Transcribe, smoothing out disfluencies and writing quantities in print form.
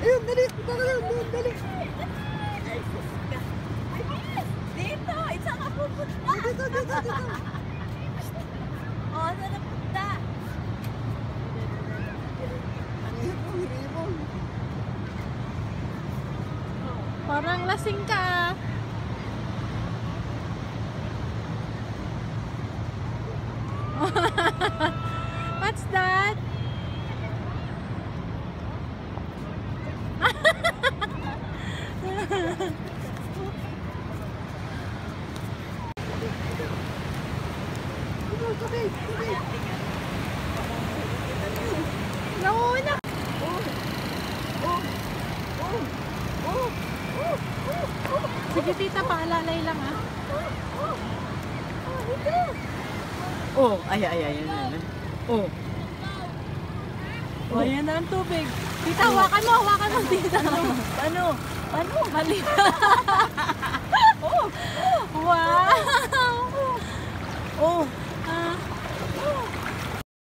Ayun, dali. Punta ka lang doon, dali. Ay, sus ka. Ay, bilis. Dito. Isa ka pupunta. Dito. O, saan na punta? Ribong. Parang lasing ka. What's that? Tuloy. Nauna. Sige tita, paalalay lang ah. Oh, ay. Oh. Oh, yan na ang tubig. Tita, hawakan mo tita. Paano? Mali. Wow! Oh.